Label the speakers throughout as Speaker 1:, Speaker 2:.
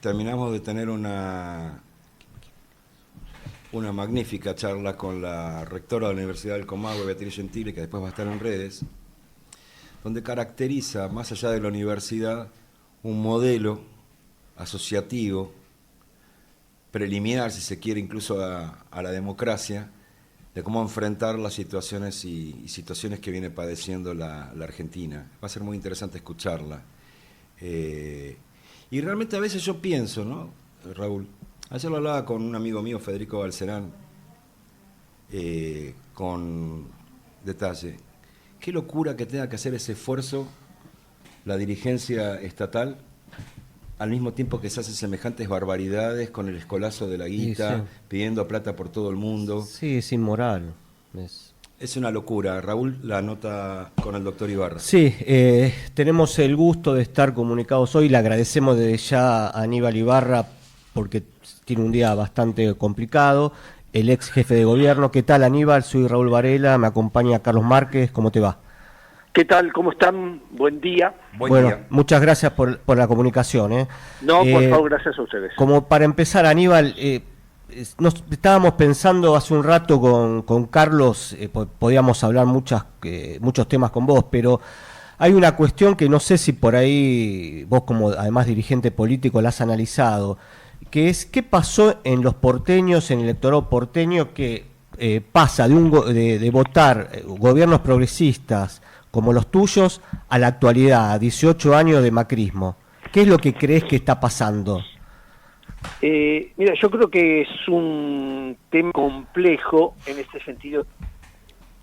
Speaker 1: terminamos de tener una magnífica charla con la rectora de la Universidad del Comahue, Beatriz Gentile, que después va a estar en redes, donde caracteriza, más allá de la universidad, un modelo asociativo, preliminar, si se quiere, incluso a la democracia, de cómo enfrentar las situaciones y situaciones que viene padeciendo la Argentina. Va a ser muy interesante escucharla. Y realmente a veces yo pienso, ¿no, Raúl? Ayer lo hablaba con un amigo mío, Federico Balcerán, con detalle. Qué locura que tenga que hacer ese esfuerzo la dirigencia estatal, al mismo tiempo que se hacen semejantes barbaridades con el escolazo de la guita, sí, pidiendo plata por todo el mundo.
Speaker 2: Sí, es inmoral.
Speaker 1: Es una locura. Raúl, la nota con el doctor Ibarra.
Speaker 2: Sí, tenemos el gusto de estar comunicados hoy. Le agradecemos desde ya a Aníbal Ibarra porque tiene un día bastante complicado. El ex jefe de gobierno. ¿Qué tal, Aníbal? Soy Raúl Varela, me acompaña Carlos Márquez. ¿Cómo te va?
Speaker 3: ¿Qué tal? ¿Cómo están? Buen día.
Speaker 2: Bueno, muchas gracias por la comunicación.
Speaker 3: No, por favor, gracias a ustedes.
Speaker 2: Como para empezar, Aníbal, nos estábamos pensando hace un rato con Carlos, podíamos hablar muchos temas con vos, pero hay una cuestión que no sé si por ahí vos, como además dirigente político, la has analizado, que es qué pasó en los porteños, en el electorado porteño, que pasa de votar gobiernos progresistas como los tuyos a la actualidad, a 18 años de macrismo. ¿Qué es lo que crees que está pasando?
Speaker 3: Mira, yo creo que es un tema complejo en este sentido.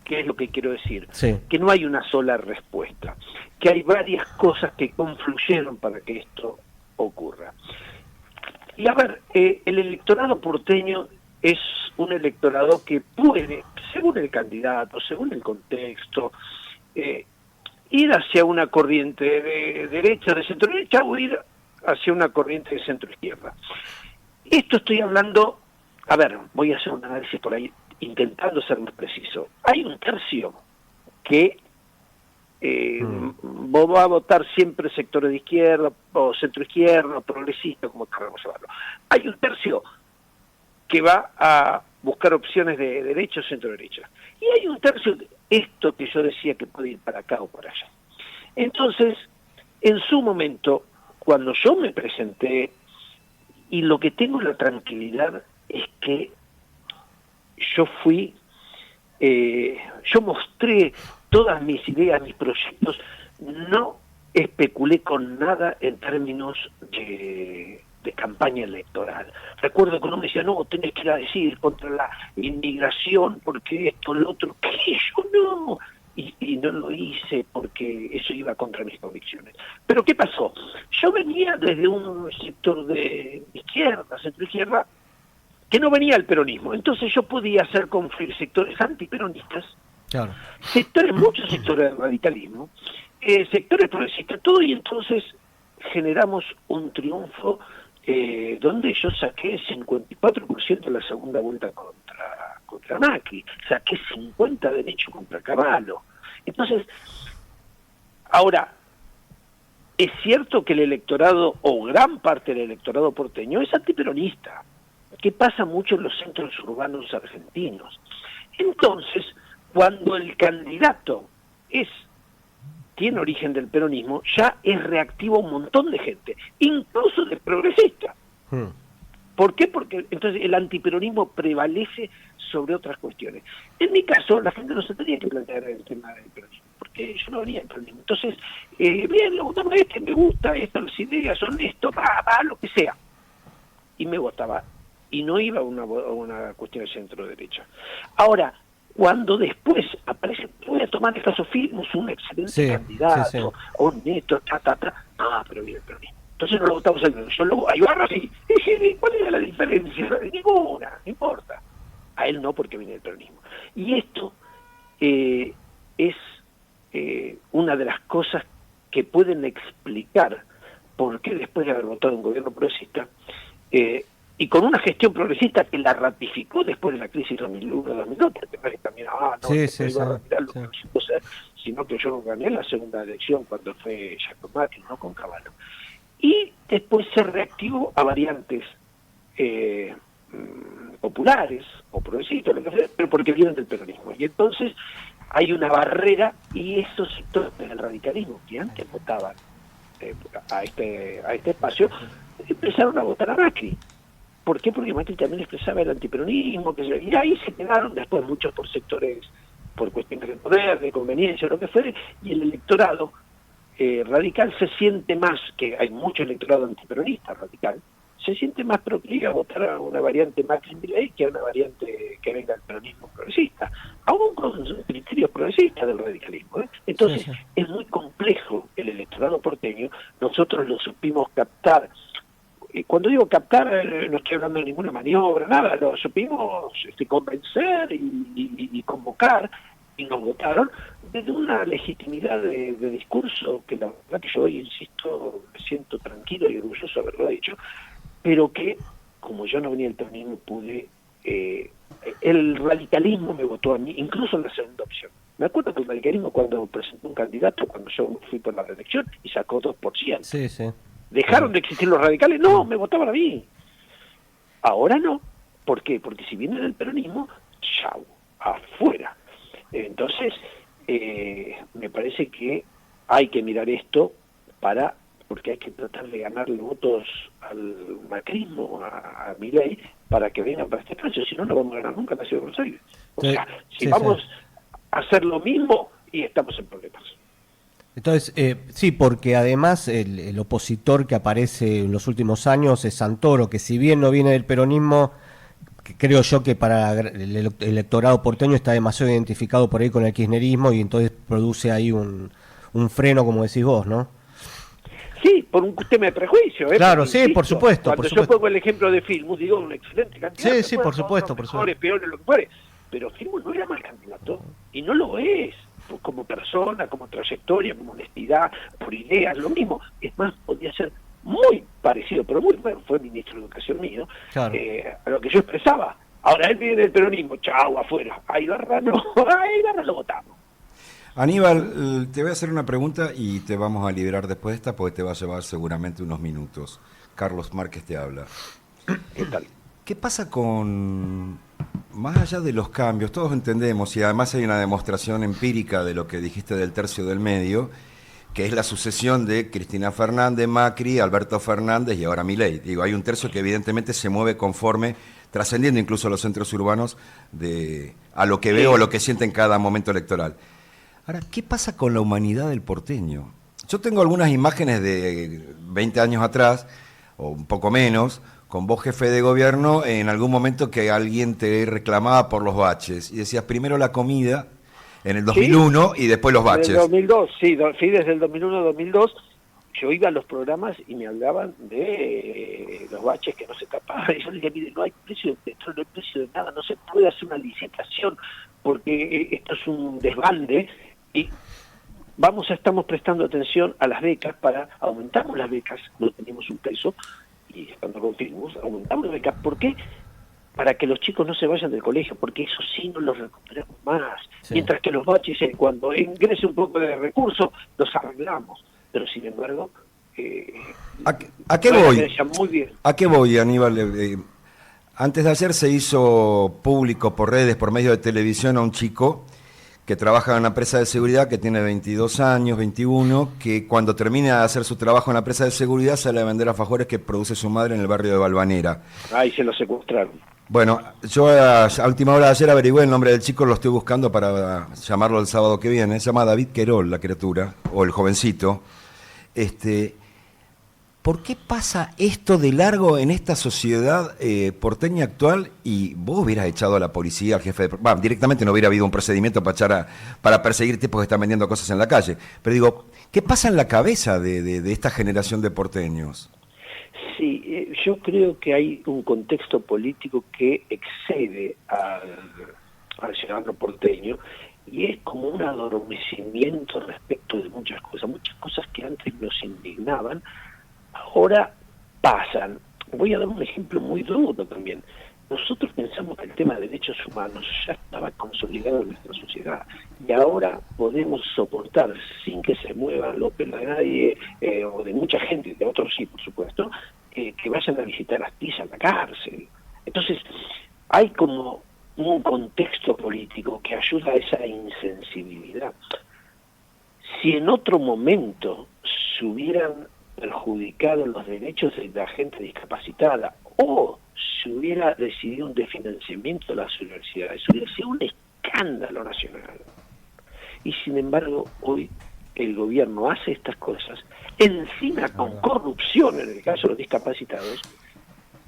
Speaker 3: ¿Qué es lo que quiero decir?
Speaker 2: Sí.
Speaker 3: Que no hay una sola respuesta, que hay varias cosas que confluyeron para que esto ocurra. Y a ver, el electorado porteño es un electorado que puede, según el candidato, según el contexto, ir hacia una corriente de derecha, de centro derecha, o ir hacia una corriente de centro izquierda. Esto estoy hablando, a ver, voy a hacer un análisis por ahí, intentando ser más preciso. Hay un tercio que va a votar siempre sectores de izquierda, o centro izquierda, o progresista, como queramos llamarlo. Hay un tercio que va a buscar opciones de derecha o centro derecha. Y hay un tercio, esto que yo decía, que puede ir para acá o para allá. Entonces, en su momento, cuando yo me presenté, y lo que tengo la tranquilidad es que yo yo mostré todas mis ideas, mis proyectos, no especulé con nada en términos de campaña electoral. Recuerdo que uno me decía, no, tenés que ir a decir contra la inmigración, porque esto, lo otro, ¿qué? Yo no. Y no lo hice porque eso iba contra mis convicciones. Pero ¿qué pasó? Yo venía desde un sector de izquierda, centro-izquierda, que no venía al peronismo. Entonces yo podía hacer confluir sectores antiperonistas,
Speaker 2: claro,
Speaker 3: muchos sectores del radicalismo, sectores progresistas, todo, y entonces generamos un triunfo donde yo saqué 54% en la segunda vuelta contra Macri, saqué 50 de hecho contra Cavallo. Entonces, ahora, es cierto que el electorado, o gran parte del electorado porteño, es antiperonista, que pasa mucho en los centros urbanos argentinos. Entonces, cuando el candidato tiene origen del peronismo, ya es reactivo a un montón de gente, incluso de progresistas. ¿Por qué? Porque entonces el antiperonismo prevalece sobre otras cuestiones. En mi caso, la gente no se tenía que plantear el tema del peronismo, porque yo no venía del peronismo. Entonces, bien, lo votamos me gusta, las ideas son esto, va, lo que sea. Y me votaba. Y no iba a una cuestión de centro-derecha. Ahora, cuando después aparece, voy a tomar el caso Filmus, un excelente candidato, o un neto, pero viene el peronismo. Entonces no lo votamos al menos. Yo luego a Ibarra sí. Dije, ¿cuál era la diferencia? Ninguna, no importa. A él no, porque viene del peronismo. Y esto es una de las cosas que pueden explicar por qué después de haber votado un gobierno progresista, y con una gestión progresista que la ratificó después de la crisis 2001-2002, porque también, sino que yo no gané la segunda elección cuando fue Jacob Macri, no con Cavallo. y después se reactivó a variantes populares o progresistas, lo que sea, pero porque vienen del peronismo. Y entonces hay una barrera, y esos sectores del radicalismo que antes votaban a este espacio, empezaron a votar a Macri. ¿Por qué? Porque Macri también expresaba el antiperonismo, y ahí se quedaron después muchos por sectores, por cuestiones de poder, de conveniencia, lo que fuere, y el electorado radical se siente más, que hay mucho electorado antiperonista radical, se siente más proclive a votar a una variante Macri-Milei que a una variante que venga del peronismo progresista, aún con criterios progresistas del radicalismo. Entonces, sí. Es muy complejo el electorado porteño, nosotros lo supimos captar. Cuando digo captar, no estoy hablando de ninguna maniobra, nada, lo supimos convencer y convocar, y nos votaron desde una legitimidad de discurso que la verdad que yo hoy, insisto, me siento tranquilo y orgulloso de haberlo dicho, pero que, como yo no venía del peronismo, pude... el radicalismo me votó a mí, incluso en la segunda opción. Me acuerdo que el radicalismo, cuando presentó un candidato, cuando yo fui por la reelección, y sacó 2%.
Speaker 2: Sí, sí.
Speaker 3: ¿Dejaron de existir los radicales? No, me votaban a mí. Ahora no. ¿Por qué? Porque si viene del peronismo, chau, afuera. Entonces, me parece que hay que mirar esto porque hay que tratar de ganarle votos al macrismo, a Milei, para que vengan para este espacio. Si no, no vamos a ganar nunca en la Ciudad de Buenos Aires. O sea, si vamos a hacer lo mismo, y estamos en problemas.
Speaker 2: Entonces, sí, porque además el opositor que aparece en los últimos años es Santoro, que si bien no viene del peronismo, que creo yo que para el electorado porteño está demasiado identificado por ahí con el kirchnerismo, y entonces produce ahí un freno, como decís vos, ¿no?
Speaker 3: Sí, por un tema de prejuicio.
Speaker 2: Claro,
Speaker 3: porque,
Speaker 2: sí,
Speaker 3: insisto,
Speaker 2: por supuesto.
Speaker 3: Cuando yo pongo el ejemplo de Filmus, digo, un excelente candidato.
Speaker 2: Sí, sí, por supuesto.
Speaker 3: Mejores, peores, lo que fuere. Pero Filmus no era mal candidato, y no lo es, como persona, como trayectoria, como honestidad, por ideas, lo mismo. Es más, podía ser muy parecido, pero muy bueno, fue ministro de Educación mío,
Speaker 2: claro.
Speaker 3: A lo que yo expresaba. Ahora él viene del peronismo, chau, afuera. Ahí Barra no, ahí Barra lo votamos.
Speaker 1: Aníbal, te voy a hacer una pregunta y te vamos a liberar después de esta porque te va a llevar seguramente unos minutos. Carlos Márquez te habla.
Speaker 3: ¿Qué tal?
Speaker 1: ¿Qué pasa con, más allá de los cambios, todos entendemos, y además hay una demostración empírica de lo que dijiste del tercio del medio, que es la sucesión de Cristina Fernández, Macri, Alberto Fernández y ahora Milei. Digo, hay un tercio que evidentemente se mueve conforme, trascendiendo incluso a los centros urbanos, a lo que veo o lo que siente en cada momento electoral. Ahora, ¿qué pasa con la humanidad del porteño? Yo tengo algunas imágenes de 20 años atrás, o un poco menos, con vos jefe de gobierno, en algún momento que alguien te reclamaba por los baches, y decías primero la comida, en el 2001, ¿sí? Y después los baches.
Speaker 3: En el 2002, sí, desde el 2001-2002, yo iba a los programas y me hablaban de los baches que no se tapaban, y yo les decía, mire, no hay precio de petróleo, no hay precio de nada, no se puede hacer una licitación, porque esto es un desbande, y estamos prestando atención a las becas, aumentamos las becas, no teníamos un peso, y cuando confirmamos, aumentamos las becas. ¿Por qué? Para que los chicos no se vayan del colegio, porque eso sí no los recuperamos más. Sí. Mientras que los baches, cuando ingrese un poco de recursos, los arreglamos. Pero sin embargo...
Speaker 1: ¿A qué voy?
Speaker 3: Muy bien.
Speaker 1: ¿A qué voy, Aníbal? Antes de ayer se hizo público por redes, por medio de televisión, a un chico que trabaja en una empresa de seguridad, que tiene 22 años, 21, que cuando termina de hacer su trabajo en la empresa de seguridad sale a vender alfajores que produce su madre en el barrio de Valvanera.
Speaker 3: Ahí se lo secuestraron.
Speaker 1: Bueno, yo a última hora de ayer averigüé el nombre del chico, lo estoy buscando para llamarlo el sábado que viene. Se llama David Querol, la criatura, o el jovencito. ¿Por qué pasa esto de largo en esta sociedad porteña actual? Y vos hubieras echado a la policía, al jefe de... directamente no hubiera habido un procedimiento para perseguir tipos que están vendiendo cosas en la calle. Pero digo, ¿qué pasa en la cabeza de esta generación de porteños?
Speaker 3: Sí, yo creo que hay un contexto político que excede al ciudadano porteño, y es como un adormecimiento respecto de muchas cosas que antes nos indignaban, ahora pasan. Voy a dar un ejemplo muy duro también. nosotros pensamos que el tema de derechos humanos ya estaba consolidado en nuestra sociedad y ahora podemos soportar sin que se mueva los pelos de nadie o de mucha gente, de otros sí, por supuesto, que vayan a visitar a Astiz a la cárcel. Entonces, hay como un contexto político que ayuda a esa insensibilidad. Si en otro momento se hubieran perjudicado los derechos de la gente discapacitada o se hubiera decidido un desfinanciamiento de las universidades, hubiera sido un escándalo nacional. Y sin embargo, hoy el gobierno hace estas cosas, encima con corrupción en el caso de los discapacitados,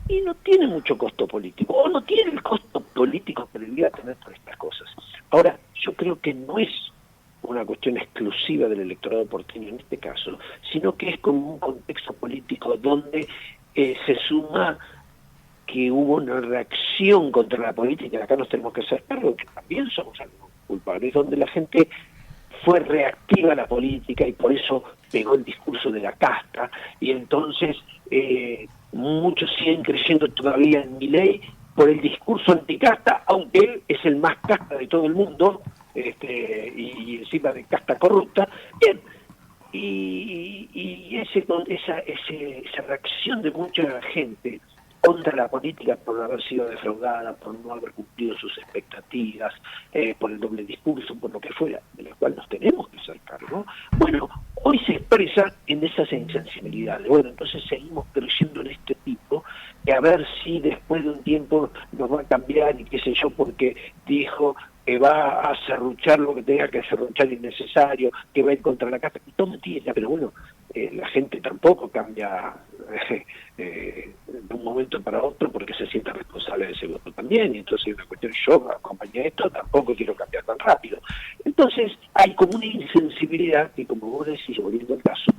Speaker 3: y no tiene mucho costo político, o no tiene el costo político que debería tener por estas cosas. Ahora, yo creo que no es una cuestión exclusiva del electorado porteño en este caso, sino que es como un contexto político donde se suma que hubo una reacción contra la política, acá nos tenemos que hacer cargo, que también somos algo culpables, donde la gente fue reactiva a la política y por eso pegó el discurso de la casta, y entonces muchos siguen creyendo todavía en Milei por el discurso anticasta, aunque él es el más casta de todo el mundo, y encima de casta corrupta. Bien, y esa reacción de mucha gente contra la política por haber sido defraudada, por no haber cumplido sus expectativas, por el doble discurso, por lo que fuera, de lo cual nos tenemos que hacer cargo. Bueno, hoy se expresa en esas insensibilidades. Bueno, entonces seguimos creyendo en este tipo, que a ver si después de un tiempo nos va a cambiar y qué sé yo, porque dijo que va a serruchar lo que tenga que serruchar innecesario, que va a ir contra la casa, y todo mentira, pero bueno, la gente tampoco cambia de un momento para otro porque se siente responsable de ese voto también, y entonces hay una cuestión, yo acompañé esto, tampoco quiero cambiar tan rápido. Entonces hay como una insensibilidad que, como vos decís, volviendo al caso,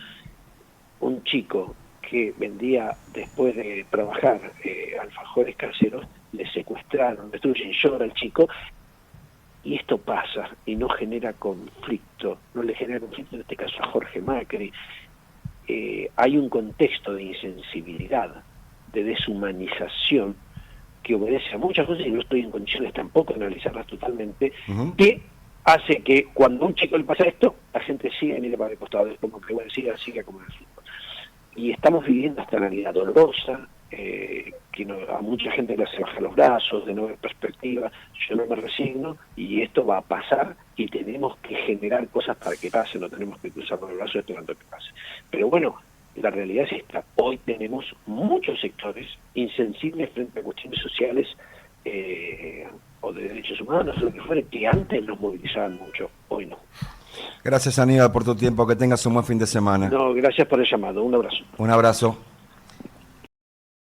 Speaker 3: un chico que vendía después de trabajar alfajores caseros, le secuestraron, destruyen, llora el chico, y esto pasa y no genera conflicto, no le genera conflicto en este caso a Jorge Macri. Hay un contexto de insensibilidad, de deshumanización, que obedece a muchas cosas y no estoy en condiciones tampoco de analizarlas totalmente, que hace que cuando a un chico le pasa esto, la gente sigue y mire para el costado, es como que bueno, siga como en el fútbol. Y estamos viviendo esta realidad dolorosa, que a mucha gente le hace bajar los brazos, de no ver perspectiva. Yo no me resigno y esto va a pasar y tenemos que generar cosas para que pase, no tenemos que cruzar los brazos esperando que pase. Pero bueno, la realidad es esta. Hoy tenemos muchos sectores insensibles frente a cuestiones sociales o de derechos humanos, o lo que fuera, que antes nos movilizaban mucho, hoy no.
Speaker 1: Gracias, Aníbal, por tu tiempo. Que tengas un buen fin de semana.
Speaker 3: No, gracias por el llamado. Un abrazo.
Speaker 1: Un abrazo.